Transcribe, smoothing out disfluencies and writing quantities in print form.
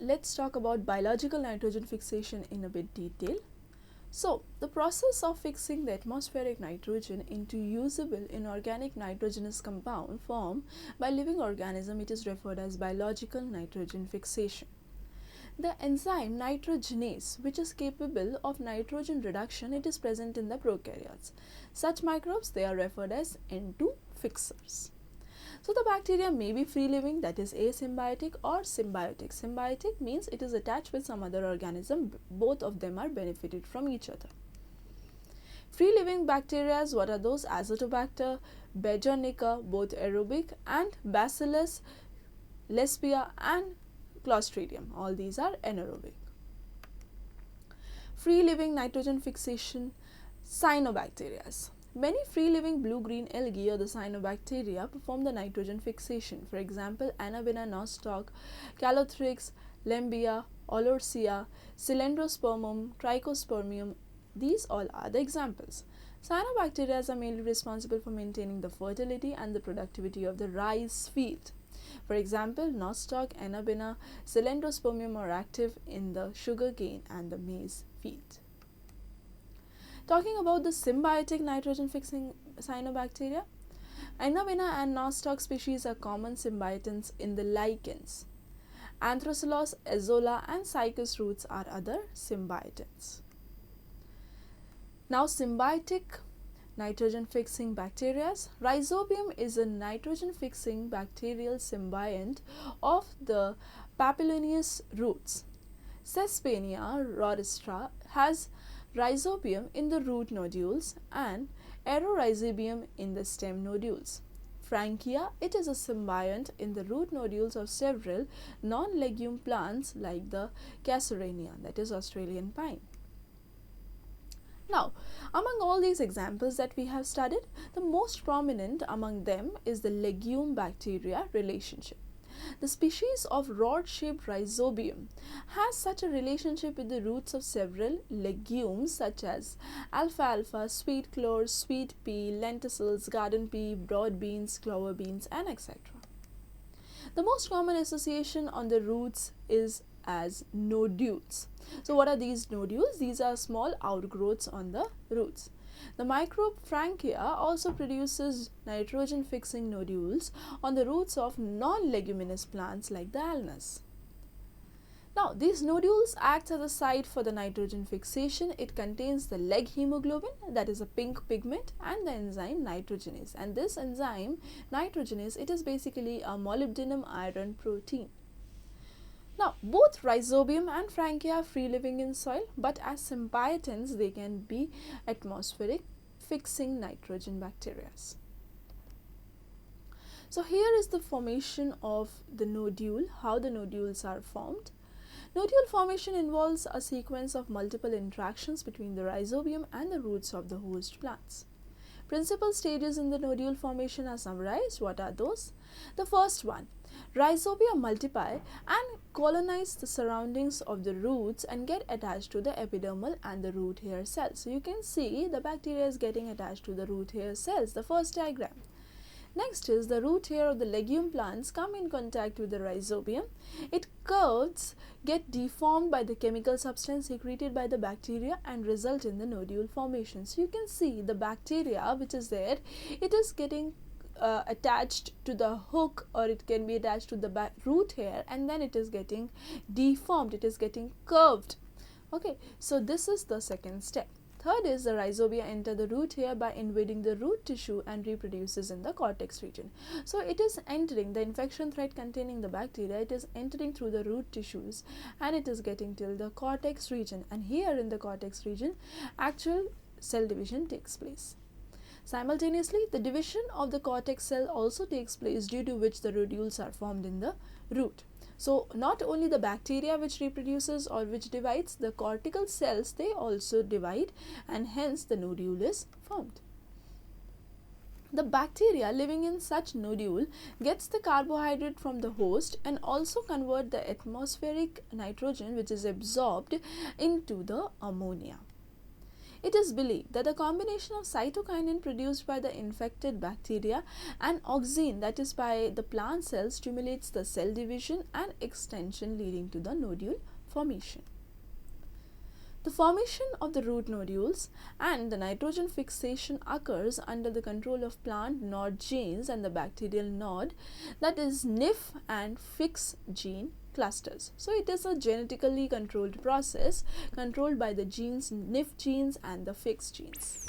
let's talk about biological nitrogen fixation in a bit detail. So, the process of fixing the atmospheric nitrogen into usable inorganic nitrogenous compound formed by living organism, it is referred as biological nitrogen fixation. The enzyme nitrogenase, which is capable of nitrogen reduction, it is present in the prokaryotes. Such microbes, they are referred as N2 fixers. So the bacteria may be free living, that is asymbiotic, or symbiotic. Symbiotic means it is attached with some other organism. Both of them are benefited from each other. Free living bacteria, what are those? Azotobacter, Beijonica, both aerobic, and Bacillus, Lesbia, and Clostridium. All these are anaerobic. Free living nitrogen fixation, cyanobacteria. Many free-living blue-green algae or the cyanobacteria perform the nitrogen fixation. For example, Anabaena nostoc, Calothrix, Lembia, Olorsia, Cylindrospermum, Trichospermium. These all are the examples. Cyanobacteria are mainly responsible for maintaining the fertility and the productivity of the rice field. For example, nostoc, Anabaena, Cylindrospermium are active in the sugarcane and the maize field. Talking about the symbiotic nitrogen fixing cyanobacteria, Anabaena and nostoc species are common symbiotants in the lichens. Anthracellus, Azolla, and Cycas roots are other symbiotants. Now, symbiotic nitrogen fixing bacteria. Rhizobium is a nitrogen fixing bacterial symbiont of the papilioneous roots. Sesbania rorastra has rhizobium in the root nodules and aerorhizobium in the stem nodules. Frankia, it is a symbiont in the root nodules of several non-legume plants like the Casuarina, that is Australian pine. Now, among all these examples that we have studied, the most prominent among them is the legume bacteria relationship. The species of rod-shaped rhizobium has such a relationship with the roots of several legumes such as alfalfa, sweet clover, sweet pea, lentils, garden pea, broad beans, clover beans, and etc. The most common association on the roots is as nodules. So what are these nodules? These are small outgrowths on the roots. The microbe Frankia also produces nitrogen fixing nodules on the roots of non-leguminous plants like the alnus. Now, these nodules act as a site for the nitrogen fixation. It contains the leg hemoglobin, that is a pink pigment, and the enzyme nitrogenase. And this enzyme nitrogenase, it is basically a molybdenum iron protein. Now, both rhizobium and Frankia are free living in soil, but as symbiotants, they can be atmospheric fixing nitrogen bacteria. So, here is the formation of the nodule, how the nodules are formed. Nodule formation involves a sequence of multiple interactions between the rhizobium and the roots of the host plants. Principal stages in the nodule formation are summarized. What are those? The first one, rhizobia multiply and colonize the surroundings of the roots and get attached to the epidermal and the root hair cells. So you can see the bacteria is getting attached to the root hair cells, the first diagram. Next is the root hair of the legume plants come in contact with the rhizobium. Its curves get deformed by the chemical substance secreted by the bacteria and result in the nodule formation. So you can see the bacteria which is there, it is getting attached to the hook, or it can be attached to the root hair, and then it is getting deformed, it is getting curved. Okay, so this is the second step. Third is the rhizobia enter the root hair by invading the root tissue and reproduces in the cortex region. So it is entering the infection thread containing the bacteria, it is entering through the root tissues and it is getting till the cortex region, and here in the cortex region actual cell division takes place. Simultaneously, the division of the cortex cell also takes place, due to which the nodules are formed in the root. So, not only the bacteria which reproduces or which divides, the cortical cells, they also divide, and hence the nodule is formed. The bacteria living in such nodule gets the carbohydrate from the host and also convert the atmospheric nitrogen which is absorbed into the ammonia. It is believed that the combination of cytokinin produced by the infected bacteria and auxin, that is by the plant cells, stimulates the cell division and extension, leading to the nodule formation. The formation of the root nodules and the nitrogen fixation occurs under the control of plant nod genes and the bacterial nod, that is NIF and Fix gene clusters. So it is a genetically controlled process controlled by the genes NIF genes and the Fix genes.